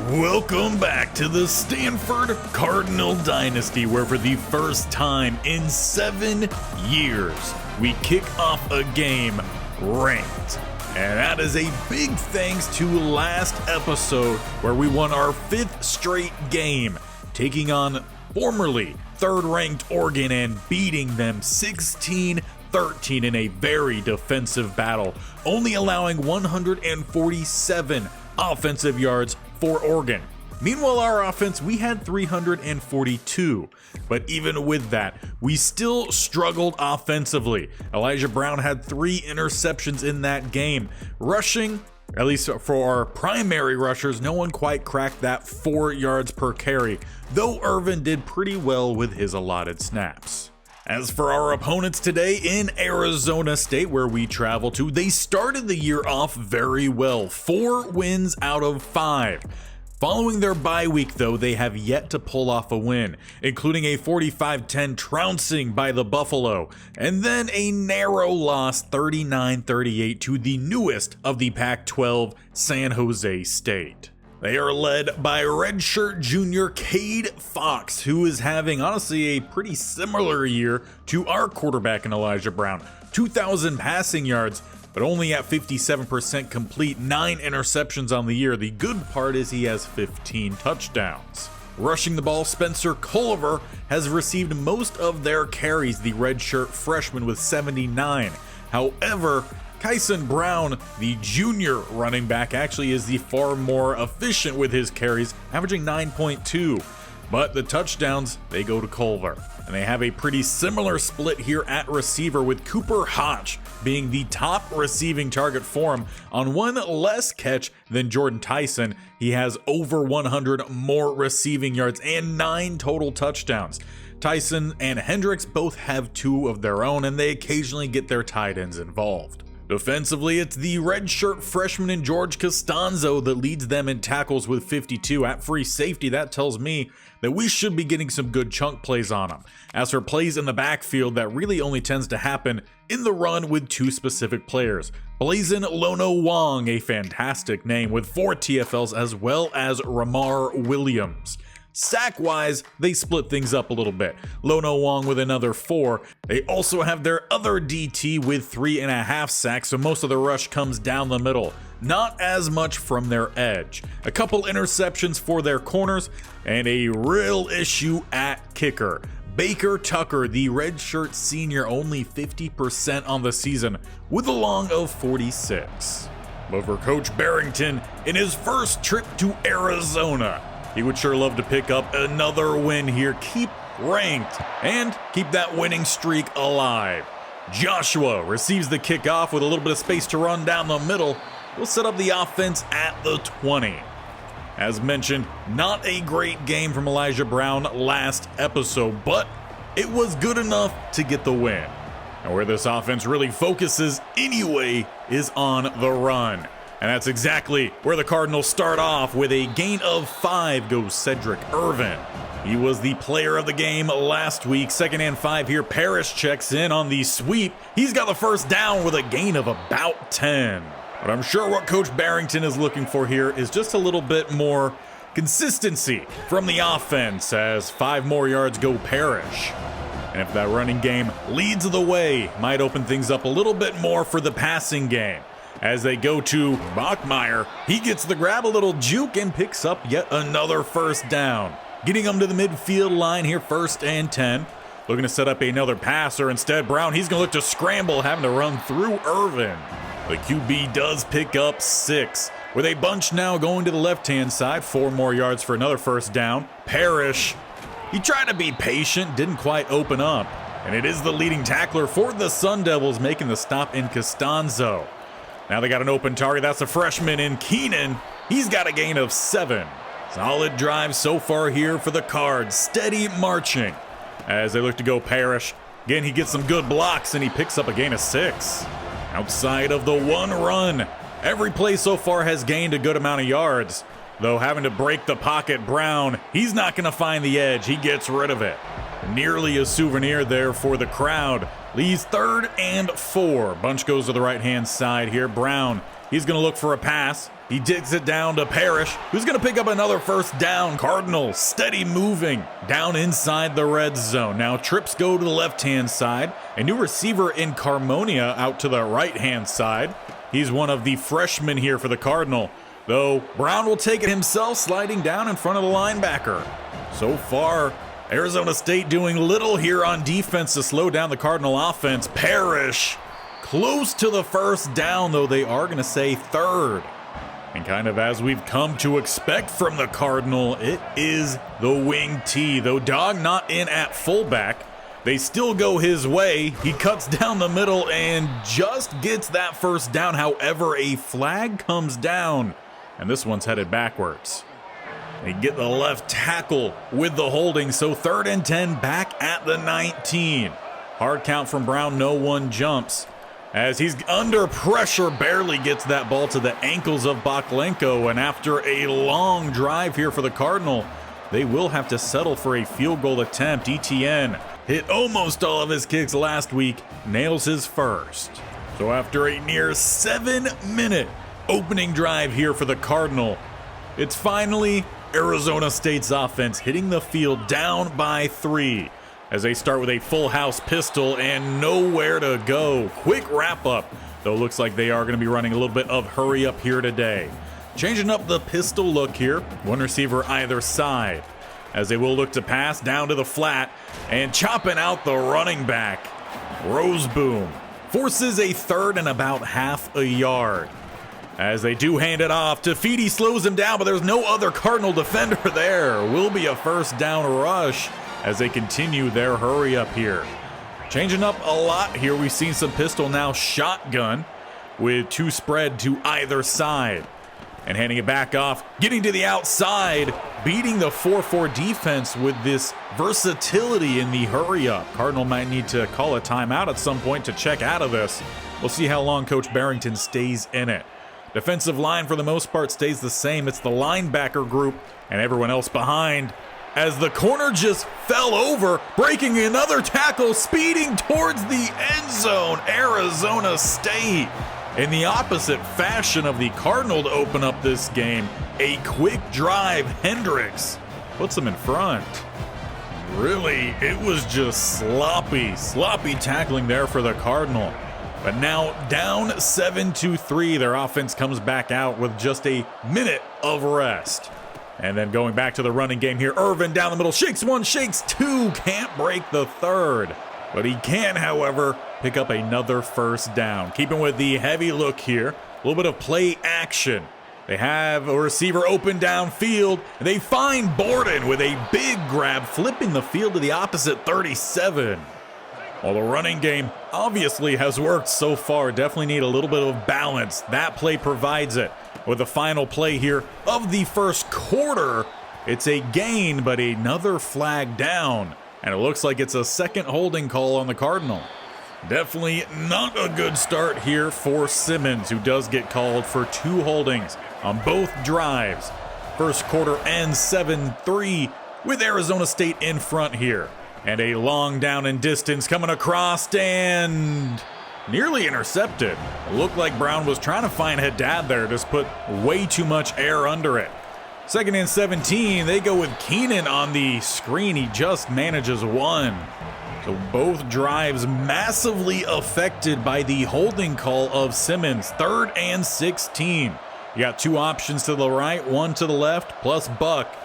Welcome back to the Stanford Cardinal Dynasty, where for the first time in 7 years, we kick off a game ranked. And that is a big thanks to last episode, where we won our 5th straight game, taking on formerly 3rd-ranked Oregon and beating them 16-13 in a very defensive battle, only allowing 147 offensive yards for Oregon. Meanwhile, our offense, we had 342, but even with that, we still struggled offensively. Elijah Brown had 3 interceptions in that game. Rushing, at least for our primary rushers, no one quite cracked that 4 yards per carry, though Irvin did pretty well with his allotted snaps. As for our opponents today in Arizona State, where we travel to, they started the year off very well, 4 wins out of 5. Following their bye week, though, they have yet to pull off a win, including a 45-10 trouncing by the Buffalo, and then a narrow loss 39-38 to the newest of the Pac-12, San Jose State. They are led by redshirt junior Cade Fox, who is having, honestly, a pretty similar year to our quarterback in Elijah Brown. 2,000 passing yards, but only at 57% complete, 9 interceptions on the year. The good part is he has 15 touchdowns. Rushing the ball, Spencer Culliver has received most of their carries, the redshirt freshman with 79. However, Kyson Brown, the junior running back, actually is the far more efficient with his carries, averaging 9.2. But the touchdowns, they go to Culver. And they have a pretty similar split here at receiver, with Cooper Hodge being the top receiving target for him on 1 less catch than Jordan Tyson. He has over 100 more receiving yards and 9 total touchdowns. Tyson and Hendricks both have 2 of their own, and they occasionally get their tight ends involved. Defensively, it's the redshirt freshman in George Costanzo that leads them in tackles with 52. At free safety, that tells me that we should be getting some good chunk plays on him. As for plays in the backfield, that really only tends to happen in the run with 2 specific players. Blazin Lono Wong, a fantastic name, with 4 TFLs, as well as Ramar Williams. Sack-wise, they split things up a little bit. Lono Wong with another 4. They also have their other DT with 3.5 sacks, so most of the rush comes down the middle. Not as much from their edge. A couple interceptions for their corners, and a real issue at kicker. Baker Tucker, the redshirt senior, only 50% on the season, with a long of 46. But for Coach Barrington, in his first trip to Arizona, he would sure love to pick up another win here, keep ranked, and keep that winning streak alive. Joshua receives the kickoff with a little bit of space to run down the middle. We'll set up the offense at the 20. As mentioned, not a great game from Elijah Brown last episode, but it was good enough to get the win. And where this offense really focuses anyway is on the run. And that's exactly where the Cardinals start off. With a gain of 5 goes Cedric Irvin. He was the player of the game last week. 2nd and 5 here. Parrish checks in on the sweep. He's got the first down with a gain of about 10. But I'm sure what Coach Barrington is looking for here is just a little bit more consistency from the offense, as 5 more yards go Parrish. And if that running game leads the way, might open things up a little bit more for the passing game. As they go to Bachmeier, he gets the grab, a little juke, and picks up yet another first down. Getting him to the midfield line here, 1st and 10. Looking to set up another passer. Instead, Brown, he's going to look to scramble, having to run through Irvin. The QB does pick up 6. With a bunch now going to the left-hand side, 4 more yards for another first down. Parrish, he tried to be patient, didn't quite open up. And it is the leading tackler for the Sun Devils making the stop in Costanzo. Now they got an open target. That's a freshman in Keenan. He's got a gain of 7. Solid drive so far here for the Cards. Steady marching as they look to go Parrish. Again, he gets some good blocks, and he picks up a gain of 6. Outside of the 1 run, every play so far has gained a good amount of yards. Though having to break the pocket, Brown, he's not going to find the edge. He gets rid of it. Nearly a souvenir there for the crowd. Leaves 3rd and 4. Bunch goes to the right-hand side here. Brown, he's going to look for a pass. He digs it down to Parrish, who's going to pick up another first down. Cardinals steady moving down inside the red zone. Now trips go to the left-hand side. A new receiver in Carmonia out to the right-hand side. He's one of the freshmen here for the Cardinal, though Brown will take it himself, sliding down in front of the linebacker. So far, Arizona State doing little here on defense to slow down the Cardinal offense. Parrish close to the first down, though they are going to say third. And kind of as we've come to expect from the Cardinal, it is the wing T. Though Dog not in at fullback, they still go his way. He cuts down the middle and just gets that first down. However, a flag comes down, and this one's headed backwards. They get the left tackle with the holding, so 3rd and 10 back at the 19. Hard count from Brown, no one jumps. As he's under pressure, barely gets that ball to the ankles of Baklenko, and after a long drive here for the Cardinal, they will have to settle for a field goal attempt. ETN hit almost all of his kicks last week, nails his first. So after a near 7-minute opening drive here for the Cardinal, it's finally Arizona State's offense hitting the field down by 3. As they start with a full house pistol and nowhere to go. Quick wrap up, though looks like they are going to be running a little bit of hurry up here today. Changing up the pistol look here, one receiver either side, as they will look to pass down to the flat and chopping out the running back. Roseboom forces a 3rd and about half a yard. As they do hand it off, Tafiti slows him down, but there's no other Cardinal defender there. Will be a first down rush as they continue their hurry up here. Changing up a lot here. We've seen some pistol, now shotgun with 2 spread to either side. And handing it back off, getting to the outside, beating the 4-4 defense with this versatility in the hurry up. Cardinal might need to call a timeout at some point to check out of this. We'll see how long Coach Bearington stays in it. Defensive line for the most part stays the same. It's the linebacker group and everyone else behind, as the corner just fell over, breaking another tackle, speeding towards the end zone. Arizona State, in the opposite fashion of the Cardinal to open up this game, a quick drive. Hendricks puts them in front. Really, it was just sloppy tackling there for the Cardinal. But now down 7-3, their offense comes back out with just a minute of rest. And then going back to the running game here, Irvin down the middle, shakes 1, shakes 2, can't break the 3rd. But he can, however, pick up another first down. Keeping with the heavy look here, a little bit of play action. They have a receiver open downfield, and they find Borden with a big grab, flipping the field to the opposite 37. While the running game obviously has worked so far, definitely need a little bit of balance. That play provides it. With the final play here of the first quarter, it's a gain, but another flag down. And it looks like it's a second holding call on the Cardinal. Definitely not a good start here for Simmons, who does get called for 2 holdings on both drives. First quarter ends 7-3 with Arizona State in front here. And a long down and distance coming across and nearly intercepted. It looked like Brown was trying to find Haddad there, just put way too much air under it. 2nd and 17, they go with Keenan on the screen. He just manages 1. So both drives massively affected by the holding call of Simmons. 3rd and 16. You got 2 options to the right, 1 to the left, plus Buck.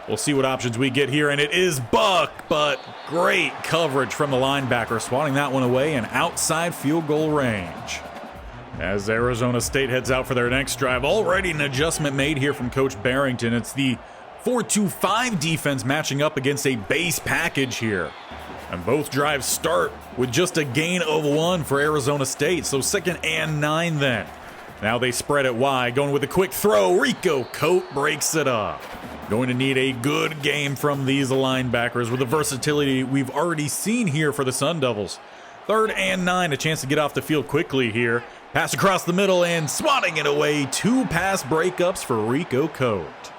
We'll see what options we get here, and it is Buck, but great coverage from the linebacker, swatting that one away and outside field goal range. As Arizona State heads out for their next drive, already an adjustment made here from Coach Barrington. It's the 4-2-5 defense matching up against a base package here. And both drives start with just a gain of 1 for Arizona State, so 2nd and 9 then. Now they spread it wide, going with a quick throw. Rico Cote breaks it up. Going to need a good game from these linebackers with the versatility we've already seen here for the Sun Devils. 3rd and 9, a chance to get off the field quickly here. Pass across the middle and swatting it away. 2 pass breakups for Rico Cote.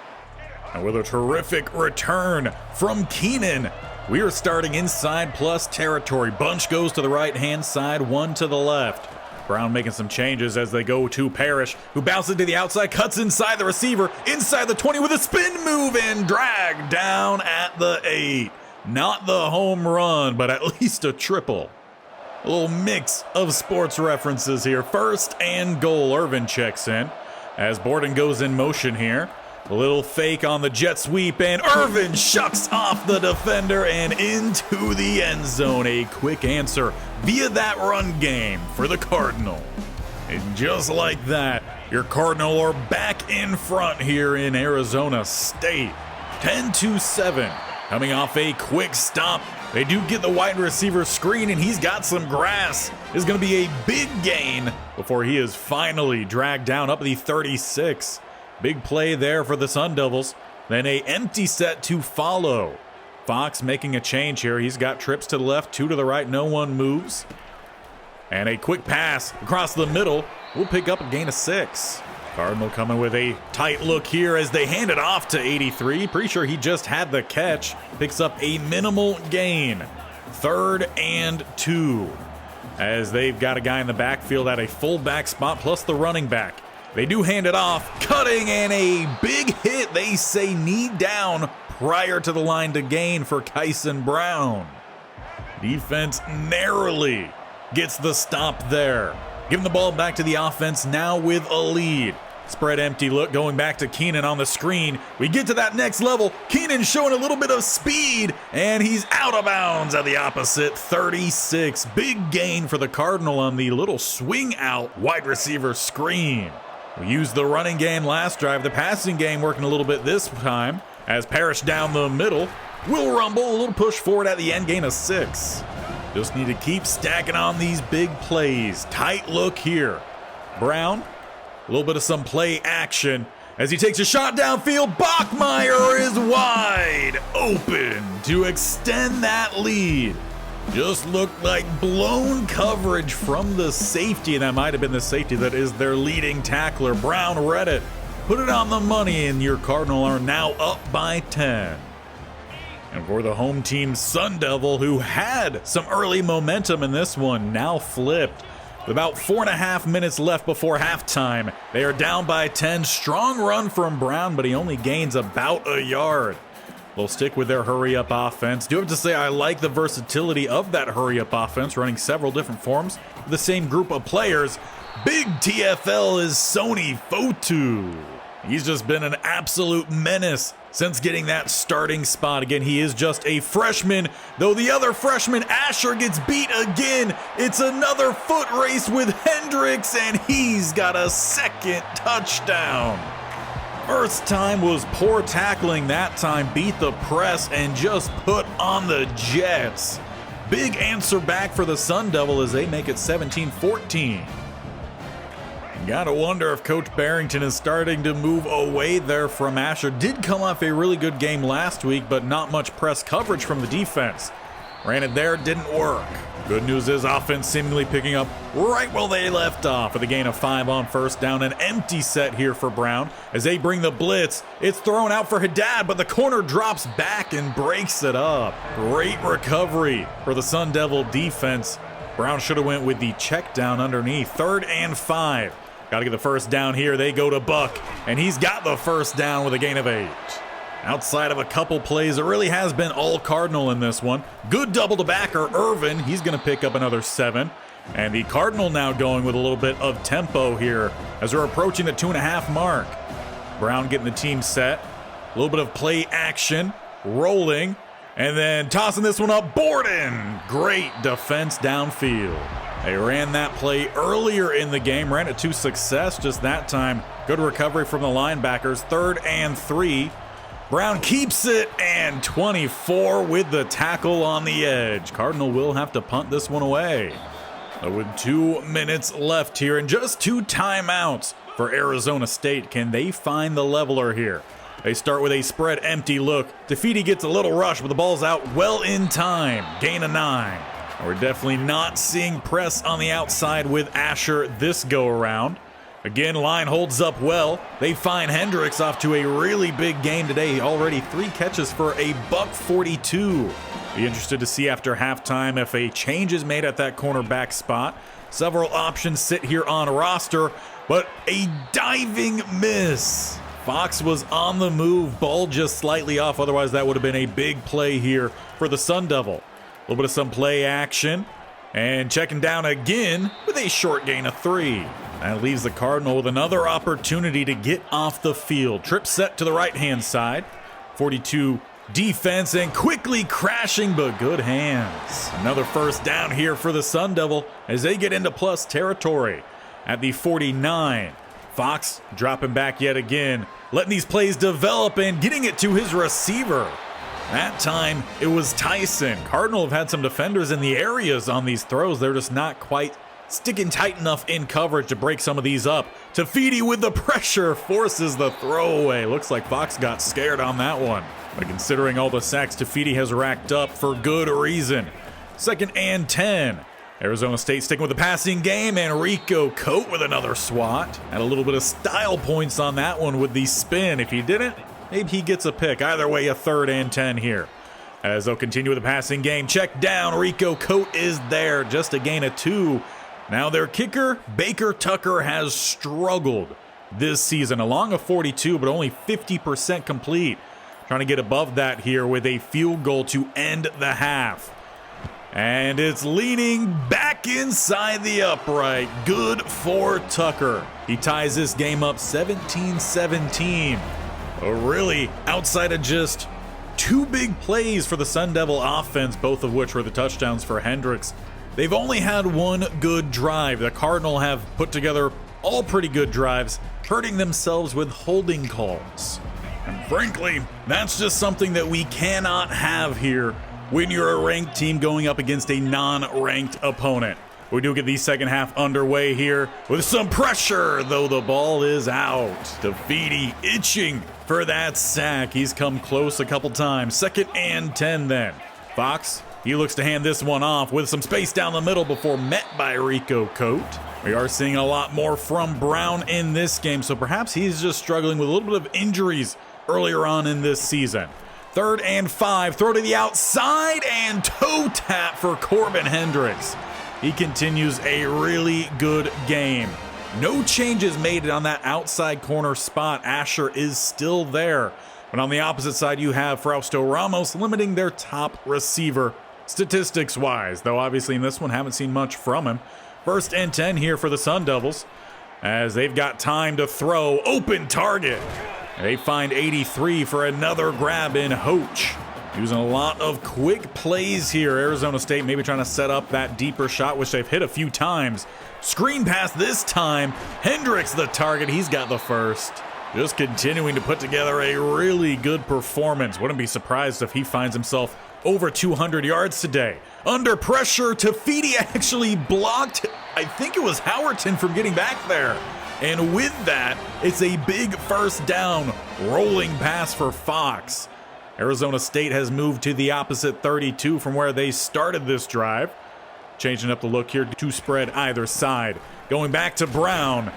And with a terrific return from Keenan, we are starting inside plus territory. Bunch goes to the right-hand side, 1 to the left. Brown making some changes as they go to Parrish, who bounces to the outside, cuts inside the receiver, inside the 20 with a spin move and drag down at the 8. Not the home run, but at least a triple. A little mix of sports references here. First and goal, Irvin checks in as Borden goes in motion here. A little fake on the jet sweep, and Irvin shucks off the defender and into the end zone. A quick answer via that run game for the Cardinal. And just like that, your Cardinal are back in front here in Arizona State. 10-7, coming off a quick stop. They do get the wide receiver screen, and he's got some grass. It's going to be a big gain before he is finally dragged down up the 36. Big play there for the Sun Devils. Then a empty set to follow. Fox making a change here. He's got trips to the left, 2 to the right. No one moves. And a quick pass across the middle. We'll pick up a gain of 6. Cardinal coming with a tight look here as they hand it off to 83. Pretty sure he just had the catch. Picks up a minimal gain. 3rd and 2. As they've got a guy in the backfield at a fullback spot plus the running back. They do hand it off, cutting, and a big hit. They say knee down prior to the line to gain for Kyson Brown. Defense narrowly gets the stop there. Giving the ball back to the offense now with a lead. Spread empty look going back to Keenan on the screen. We get to that next level. Keenan showing a little bit of speed, and he's out of bounds at the opposite 36. Big gain for the Cardinal on the little swing out wide receiver screen. We used the running game last drive, the passing game working a little bit this time as Parrish down the middle. Will rumble, a little push forward at the end, gain of 6. Just need to keep stacking on these big plays. Tight look here. Brown, a little bit of some play action as he takes a shot downfield. Bachmeier is wide open to extend that lead. Just looked like blown coverage from the safety, and that might have been the safety that is their leading tackler. Brown read it, put it on the money, and your Cardinal are now up by 10. And for the home team, Sun Devil, who had some early momentum in this one, now flipped. With about 4.5 minutes left before halftime, they are down by 10. Strong run from Brown, but he only gains about a yard. They'll stick with their hurry-up offense. Do have to say I like the versatility of that hurry-up offense, running several different forms with the same group of players. Big TFL is Sony Fotu. He's just been an absolute menace since getting that starting spot. Again, he is just a freshman, though the other freshman, Asher, gets beat again. It's another foot race with Hendricks, and he's got a second touchdown. First time was poor tackling that time, beat the press and just put on the Jets. Big answer back for the Sun Devil as they make it 17-14. Gotta wonder if Coach Barrington is starting to move away there from Asher. Did come off a really good game last week, but not much press coverage from the defense. Ran it there, didn't work. Good news is offense seemingly picking up right where they left off with a gain of 5 on first down. An empty set here for Brown as they bring the blitz. It's thrown out for Haddad, but the corner drops back and breaks it up. Great recovery for the Sun Devil defense. Brown should have went with the check down underneath. 3rd and 5. Got to get the first down here. They go to Buck, and he's got the first down with a gain of 8. Outside of a couple plays, it really has been all Cardinal in this one. Good double to backer, Irvin. He's going to pick up another 7. And the Cardinal now going with a little bit of tempo here as we're approaching the 2.5 mark. Brown getting the team set. A little bit of play action, rolling, and then tossing this one up. Borden! Great defense downfield. They ran that play earlier in the game, ran it to success just that time. Good recovery from the linebackers. 3rd and 3. Brown keeps it, and 24 with the tackle on the edge. Cardinal will have to punt this one away. With 2 minutes left here and just 2 timeouts for Arizona State. Can they find the leveler here? They start with a spread empty look. Tafiti gets a little rush, but the ball's out well in time. Gain of 9. We're definitely not seeing press on the outside with Asher this go around. Again, line holds up well. They find Hendricks off to a really big game today. Already 3 catches for a $142. Be interested to see after halftime if a change is made at that cornerback spot. Several options sit here on roster, but a diving miss. Fox was on the move, ball just slightly off, otherwise that would have been a big play here for the Sun Devil. A little bit of some play action, and checking down again with a short gain of 3. That leaves the Cardinal with another opportunity to get off the field. Trip set to the right-hand side. 42 defense and quickly crashing, but good hands. Another first down here for the Sun Devil as they get into plus territory at the 49. Fox dropping back yet again, letting these plays develop and getting it to his receiver. That time it was Tyson. Cardinal have had some defenders in the areas on these throws. They're just not quite sticking tight enough in coverage to break some of these up. Tafiti with the pressure forces the throwaway. Looks like Fox got scared on that one. But considering all the sacks Tafiti has racked up, for good reason. 2nd and 10. Arizona State sticking with the passing game, and Rico Coat with another swat. Had a little bit of style points on that one with the spin. If he didn't, maybe he gets a pick. Either way, a 3rd and 10 here. As they'll continue with the passing game. Check down. Rico Coat is there. Just a gain of 2. Now their kicker, Baker Tucker, has struggled this season. Along a 42, but only 50% complete. Trying to get above that here with a field goal to end the half. And it's leaning back inside the upright. Good for Tucker. He ties this game up 17-17. Really, outside of just 2 big plays for the Sun Devil offense, both of which were the touchdowns for Hendricks, they've only had 1 good drive. The Cardinal have put together all pretty good drives, hurting themselves with holding calls. And frankly, that's just something that we cannot have here when you're a ranked team going up against a non-ranked opponent. We do get the second half underway here with some pressure, though the ball is out. Tafiti itching for that sack. He's come close a couple times. 2nd and 10 then. Fox, he looks to hand this one off with some space down the middle before met by Rico Coat. We are seeing a lot more from Brown in this game, so perhaps he's just struggling with a little bit of injuries earlier on in this season. 3rd and 5, throw to the outside and toe tap for Corbin Hendricks. He continues a really good game. No changes made on that outside corner spot. Asher is still there. But on the opposite side, you have Frausto Ramos limiting their top receiver statistics-wise, though obviously in this one haven't seen much from him. 1st and 10 here for the Sun Devils as they've got time to throw. Open target. They find 83 for another grab in Hoach. Using a lot of quick plays here. Arizona State maybe trying to set up that deeper shot, which they've hit a few times. Screen pass this time. Hendricks the target. He's got the first. Just continuing to put together a really good performance. Wouldn't be surprised if he finds himself over 200 yards today. Under pressure, Tafiti actually blocked, I think it was Howerton, from getting back there. And with that, it's a big first down, rolling pass for Fox. Arizona State has moved to the opposite 32 from where they started this drive. Changing up the look here, 2 spread either side. Going back to Brown.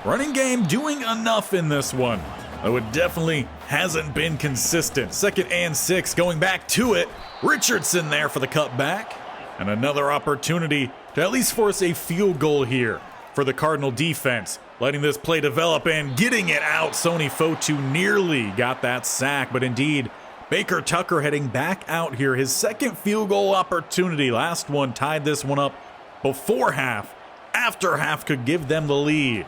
Running game doing enough in this one, though it definitely hasn't been consistent. 2nd and 6, going back to it. Richardson there for the cutback. And another opportunity to at least force a field goal here for the Cardinal defense. Letting this play develop and getting it out. Sony Fotu nearly got that sack, but indeed, Baker Tucker heading back out here. His 2nd field goal opportunity. Last one tied this one up before half. After half could give them the lead.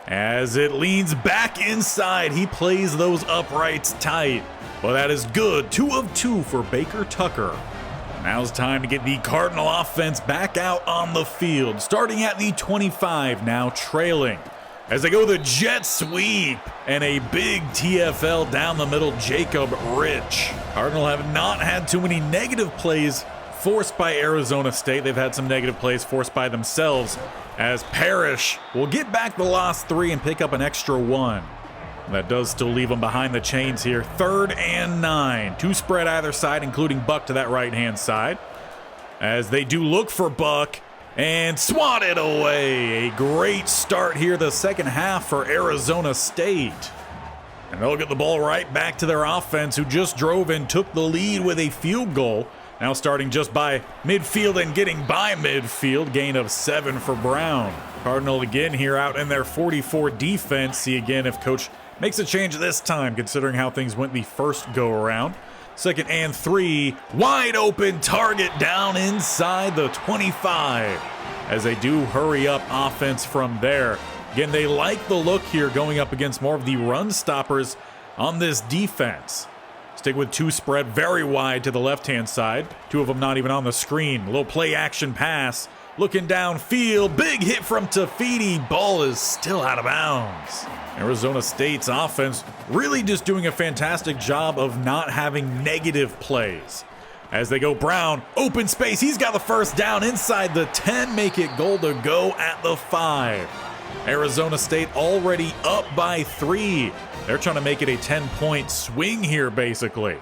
As it leans back inside, he plays those uprights tight. Well, that is good. 2 of 2 for Baker Tucker. Now's time to get the Cardinal offense back out on the field. Starting at the 25, now trailing. As they go the jet sweep and a big TFL down the middle, Jacob Rich. Cardinal have not had too many negative plays forced by Arizona State. They've had some negative plays forced by themselves, as Parrish will get back the lost 3 and pick up an extra 1. That does still leave them behind the chains here. 3rd and 9. 2 spread either side, including Buck to that right-hand side. As they do look for Buck and swat it away. A great start here the second half for Arizona State. And they'll get the ball right back to their offense, who just drove and took the lead with a field goal. Now starting just by midfield and getting by midfield. Gain of 7 for Brown. Cardinal again here out in their 44 defense. See again if Coach makes a change this time, considering how things went the first go around. 2nd and 3. Wide open target down inside the 25. As they do hurry up offense from there. Again, they like the look here going up against more of the run stoppers on this defense. Stick with 2 spread very wide to the left-hand side. 2 of them not even on the screen. Little play action pass. Looking downfield. Big hit from Tafiti. Ball is still out of bounds. Arizona State's offense really just doing a fantastic job of not having negative plays. As they go Brown, open space. He's got the first down inside the 10. Make it goal to go at the 5. Arizona State already up by 3. They're trying to make it a 10-point swing here, basically.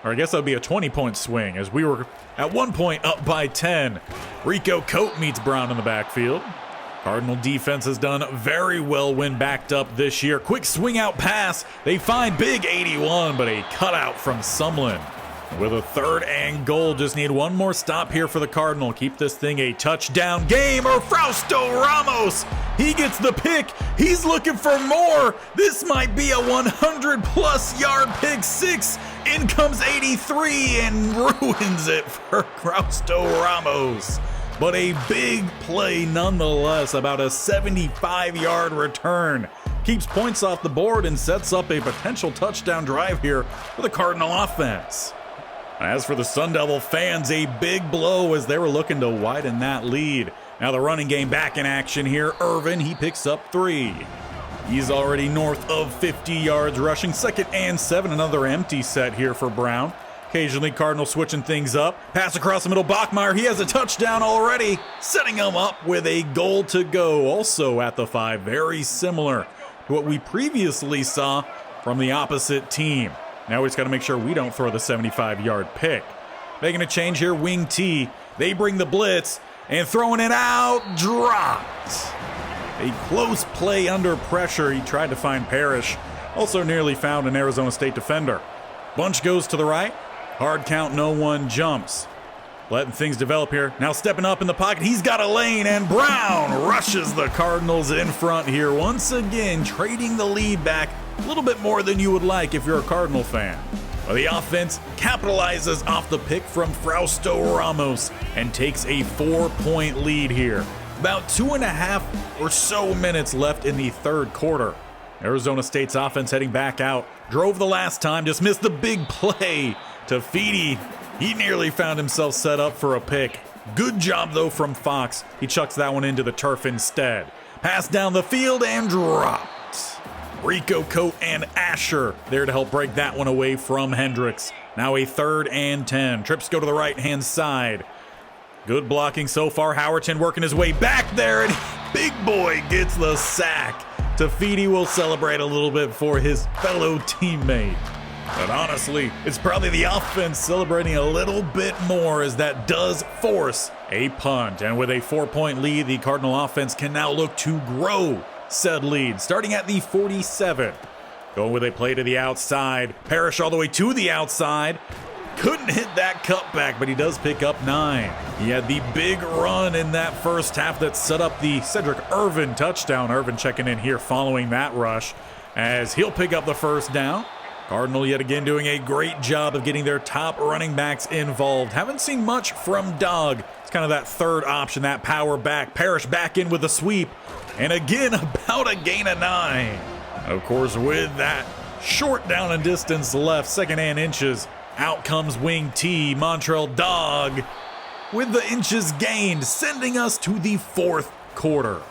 Or I guess that would be a 20-point swing, as we were at one point up by 10. Rico Cote meets Brown in the backfield. Cardinal defense has done very well when backed up this year. Quick swing out pass. They find big 81, but a cutout from Sumlin. With a 3rd and goal, just need one more stop here for the Cardinal. Keep this thing a touchdown game, or Frausto Ramos. He gets the pick. He's looking for more. This might be a 100-plus yard pick 6. In comes 83 and ruins it for Frausto Ramos. But a big play nonetheless, about a 75-yard return. Keeps points off the board and sets up a potential touchdown drive here for the Cardinal offense. As for the Sun Devil fans, a big blow as they were looking to widen that lead. Now the running game back in action here. Irvin, he picks up 3. He's already north of 50 yards rushing. 2nd and 7, another empty set here for Brown. Occasionally Cardinal switching things up. Pass across the middle, Bachmeier, he has a touchdown already. Setting him up with a goal to go. Also at the 5, very similar to what we previously saw from the opposite team. Now we just got to make sure we don't throw the 75-yard pick. Making a change here, wing T. They bring the blitz and throwing it out, dropped. A close play under pressure. He tried to find Parrish. Also nearly found an Arizona State defender. Bunch goes to the right. Hard count, no one jumps. Letting things develop here. Now stepping up in the pocket. He's got a lane, and Brown rushes the Cardinals in front here. Once again, trading the lead back a little bit more than you would like if you're a Cardinal fan. Well, the offense capitalizes off the pick from Frausto Ramos and takes a 4-point lead here. About 2.5 or so minutes left in the 3rd quarter. Arizona State's offense heading back out. Drove the last time, just missed the big play. Tafiti, he nearly found himself set up for a pick. Good job, though, from Fox. He chucks that one into the turf instead. Pass down the field and dropped. Rico Cote and Asher there to help break that one away from Hendricks. Now a 3rd and 10. Trips go to the right-hand side. Good blocking so far. Howerton working his way back there, and big boy gets the sack. Tafiti will celebrate a little bit for his fellow teammate. But honestly, it's probably the offense celebrating a little bit more, as that does force a punt. And with a 4-point lead, the Cardinal offense can now look to grow said lead, starting at the 47. Going with a play to the outside. Parrish all the way to the outside. Couldn't hit that cutback, but he does pick up 9. He had the big run in that first half that set up the Cedric Irvin touchdown. Irvin checking in here following that rush, as he'll pick up the first down. Cardinal yet again doing a great job of getting their top running backs involved. Haven't seen much from Dog. It's kind of that 3rd option, that power back. Parrish back in with a sweep. And again, about a gain of 9. Of course, with that short down and distance left, 2nd and inches, out comes wing T, Montrell Dog, with the inches gained, sending us to the 4th quarter.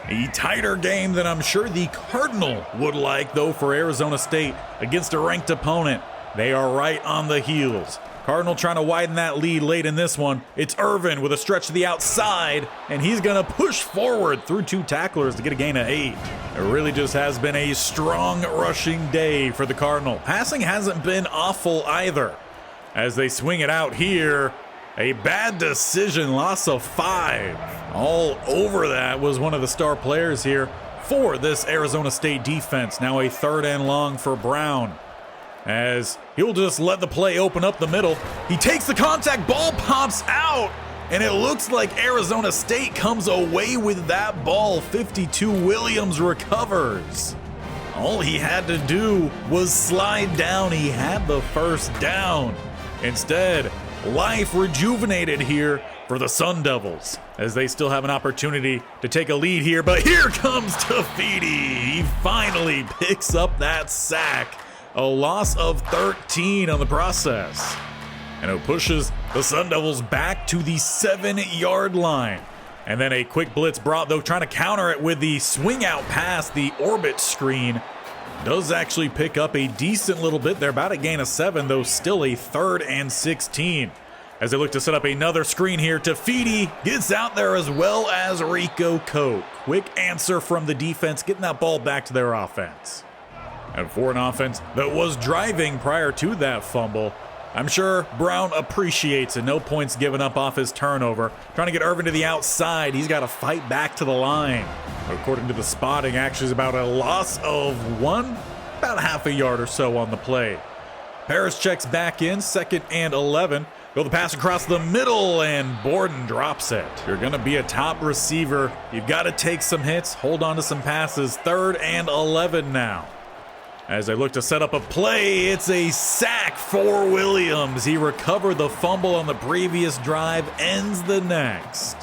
A tighter game than I'm sure the Cardinal would like, though, for Arizona State against a ranked opponent. They are right on the heels. Cardinal trying to widen that lead late in this one. It's Irvin with a stretch to the outside, and he's going to push forward through 2 tacklers to get a gain of 8. It really just has been a strong rushing day for the Cardinal. Passing hasn't been awful either. As they swing it out here, a bad decision, loss of 5. All over that was one of the star players here for this Arizona State defense. Now a 3rd and long for Brown. as he'll just let the play open up the middle. He takes the contact, ball pops out, and it looks like Arizona State comes away with that ball. 52 Williams recovers. All he had to do was slide down. He had the first down. Instead, life rejuvenated here for the Sun Devils, as they still have an opportunity to take a lead here, but here comes Tafiti. He finally picks up that sack. A loss of 13 on the process. And it pushes the Sun Devils back to the 7-yard line. And then a quick blitz brought, though, trying to counter it with the swing out pass. The orbit screen does actually pick up a decent little bit. They're about a gain of 7, though still a 3rd and 16. As they look to set up another screen here, Tafiti gets out there as well as Rico Coke. Quick answer from the defense, getting that ball back to their offense. And for an offense that was driving prior to that fumble, I'm sure Brown appreciates it. No points given up off his turnover. Trying to get Irvin to the outside. He's got to fight back to the line. According to the spotting, actually is about a loss of about half a yard or so on the play. Paris checks back in, 2nd and 11. Go the pass across the middle, and Borden drops it. You're going to be a top receiver. You've got to take some hits, hold on to some passes. 3rd and 11 now. As they look to set up a play, it's a sack for Williams. He recovered the fumble on the previous drive, ends the next.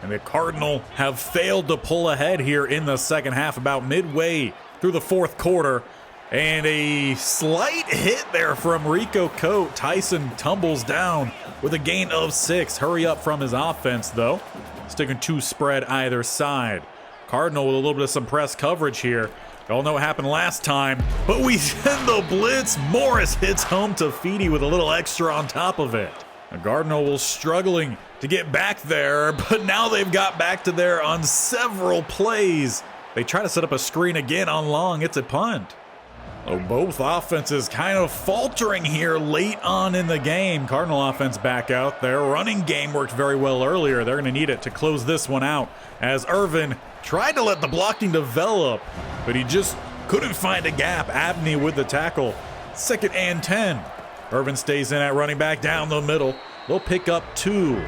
And the Cardinal have failed to pull ahead here in the second half, about midway through the 4th quarter. And a slight hit there from Rico Cote. Tyson tumbles down with a gain of 6. Hurry up from his offense, though. Sticking 2 spread either side. Cardinal with a little bit of some press coverage here. Y'all know what happened last time, but we send the blitz. Morris hits home to Tafiti with a little extra on top of it. The Cardinal was struggling to get back there, but now they've got back to there on several plays. They try to set up a screen again on long. It's a punt. So both offenses kind of faltering here late on in the game. Cardinal offense back out there. Running game worked very well earlier. They're going to need it to close this one out, as Irvin tried to let the blocking develop, but he just couldn't find a gap. Abney with the tackle. 2nd and 10. Irvin stays in at running back down the middle. They'll pick up 2.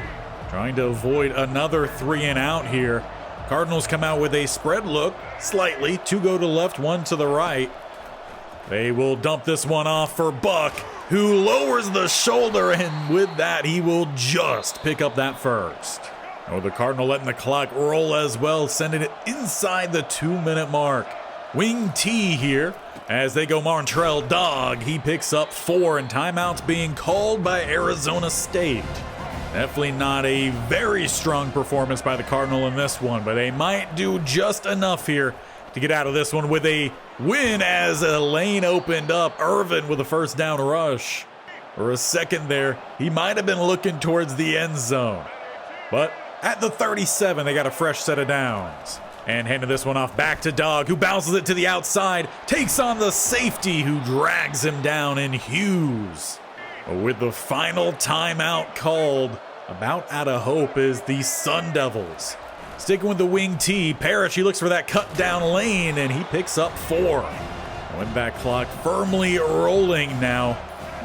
Trying to avoid another 3 and out here. Cardinals come out with a spread look, slightly. 2 go to left, 1 to the right. They will dump this one off for Buck, who lowers the shoulder, and with that, he will just pick up that first. Oh, the Cardinal letting the clock roll as well, sending it inside the 2-minute mark. Wing T here as they go Montrell Dog. He picks up 4, and timeouts being called by Arizona State. Definitely not a very strong performance by the Cardinal in this one, but they might do just enough here to get out of this one with a win, as a lane opened up. Irvin with a first down rush. For a second there, he might have been looking towards the end zone. But at the 37, they got a fresh set of downs. And handing this one off back to Dog, who bounces it to the outside, takes on the safety, who drags him down in Hughes. With the final timeout called, about out of hope is the Sun Devils. Sticking with the wing T, Parrish, he looks for that cut down lane, and he picks up 4. Win back clock firmly rolling now.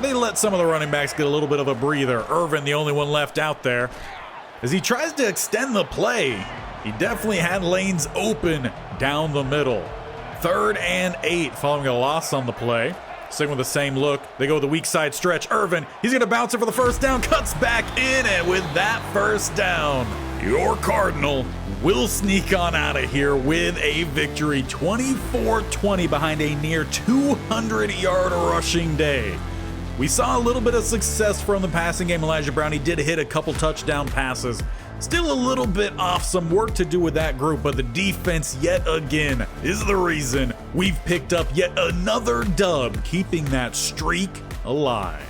They let some of the running backs get a little bit of a breather. Irvin, the only one left out there. As he tries to extend the play, he definitely had lanes open down the middle. 3rd and 8 following a loss on the play. Sticking with the same look, they go the weak side stretch. Irvin, he's going to bounce it for the first down, cuts back in, and with that first down, your Cardinal will sneak on out of here with a victory, 24-20 behind a near 200-yard rushing day. We saw a little bit of success from the passing game. Elijah Brown, he did hit a couple touchdown passes. Still a little bit off, some work to do with that group, but the defense yet again is the reason we've picked up yet another dub, keeping that streak alive.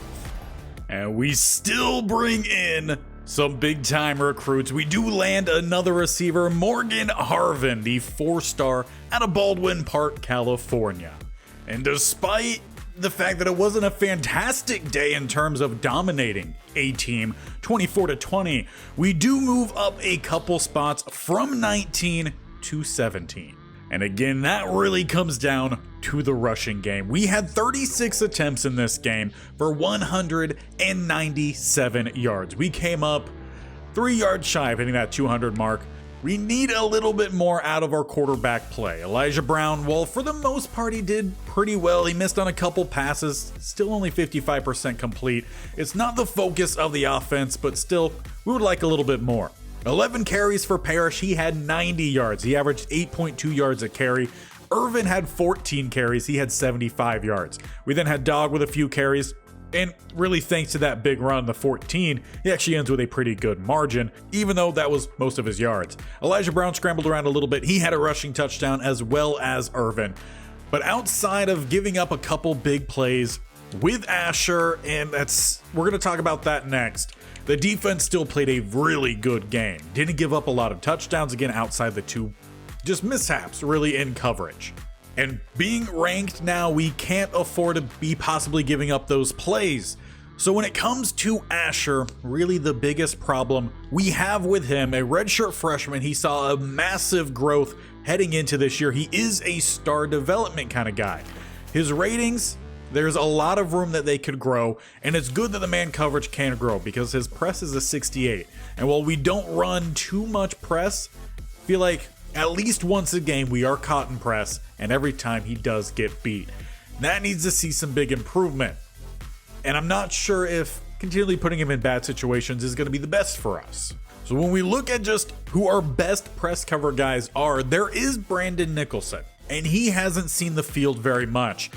And we still bring in some big-time recruits. We do land another receiver, Morgan Harvin, the 4-star out of Baldwin Park, California. And despite the fact that it wasn't a fantastic day in terms of dominating a team 24-20, we do move up a couple spots from 19 to 17. And again, that really comes down to the rushing game. We had 36 attempts in this game for 197 yards. We came up 3 yards shy of hitting that 200 mark. We need a little bit more out of our quarterback play. Elijah Brown, well, for the most part, he did pretty well. He missed on a couple passes, still only 55% complete. It's not the focus of the offense, but still, we would like a little bit more. 11 carries for Parrish. He had 90 yards. He averaged 8.2 yards a carry. Irvin had 14 carries. He had 75 yards. We then had Dog with a few carries. And really thanks to that big run, the 14, he actually ends with a pretty good margin, even though that was most of his yards. Elijah Brown scrambled around a little bit. He had a rushing touchdown as well as Irvin. But outside of giving up a couple big plays with Asher, and we're going to talk about that next, the defense still played a really good game. Didn't give up a lot of touchdowns, again, outside the two just mishaps really in coverage. And being ranked now, we can't afford to be possibly giving up those plays. So when it comes to Asher, really the biggest problem we have with him, a redshirt freshman, he saw a massive growth heading into this year. He is a star development kind of guy. His ratings, there's a lot of room that they could grow, and it's good that the man coverage can grow because his press is a 68. And while we don't run too much press, I feel like at least once a game we are caught in press, and every time he does get beat. That needs to see some big improvement. And I'm not sure if continually putting him in bad situations is going to be the best for us. So when we look at just who our best press cover guys are, there is Brandon Nicholson, and he hasn't seen the field very much.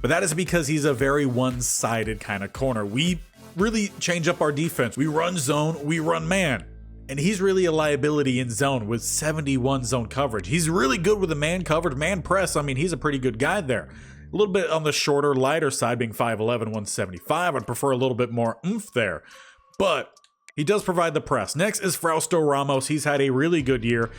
But that is because he's a very one-sided kind of corner. We really change up our defense. We run zone, we run man. And he's really a liability in zone with 71 zone coverage. He's really good with the man coverage, man press. I mean, he's a pretty good guy there. A little bit on the shorter, lighter side, being 5'11", 175. I'd prefer a little bit more oomph there. But he does provide the press. Next is Frausto Ramos. He's had a really good year.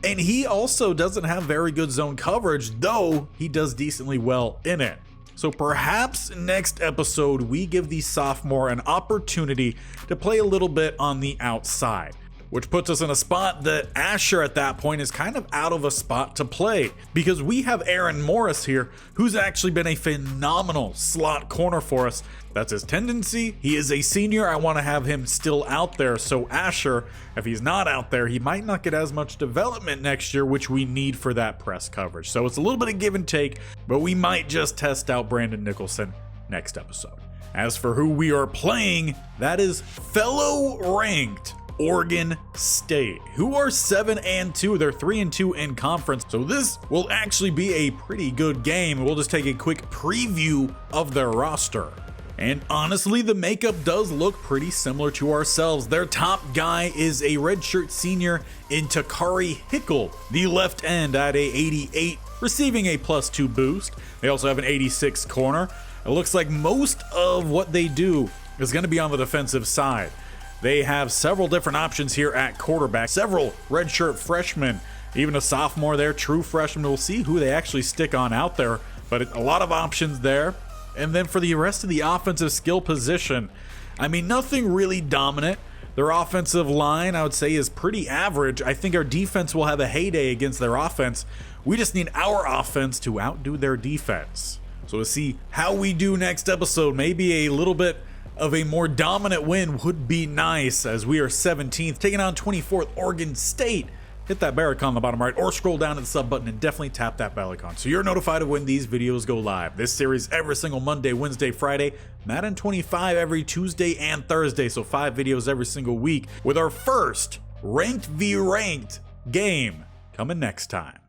And he also doesn't have very good zone coverage, though he does decently well in it. So perhaps next episode, we give the sophomore an opportunity to play a little bit on the outside, which puts us in a spot that Asher at that point is kind of out of a spot to play because we have Aaron Morris here, who's actually been a phenomenal slot corner for us. That's his tendency. He is a senior. I want to have him still out there. So Asher, if he's not out there, he might not get as much development next year, which we need for that press coverage. So it's a little bit of give and take, but we might just test out Brandon Nicholson next episode. As for who we are playing, that is fellow ranked Oregon State, who are 7-2. They're 3-2 in conference. So this will actually be a pretty good game. We'll just take a quick preview of their roster. And honestly, the makeup does look pretty similar to ourselves. Their top guy is a redshirt senior in Takari Hickle, the left end at a 88, receiving a +2 boost. They also have an 86 corner. It looks like most of what they do is going to be on the defensive side. They have several different options here at quarterback, several redshirt freshmen, even a sophomore there, true freshman. We'll see who they actually stick on out there, but a lot of options there. And then for the rest of the offensive skill position, I mean, nothing really dominant. Their offensive line, I would say, is pretty average. I think our defense will have a heyday against their offense. We just need our offense to outdo their defense. So we'll see how we do next episode. Maybe a little bit of a more dominant win would be nice, as we are 17th, taking on 24th Oregon State. Hit that bell icon on the bottom right, or scroll down to the sub button and definitely tap that bell icon so you're notified of when these videos go live. This series every single Monday, Wednesday, Friday, Madden 25 every Tuesday and Thursday, so 5 videos every single week, with our first ranked v ranked game coming next time.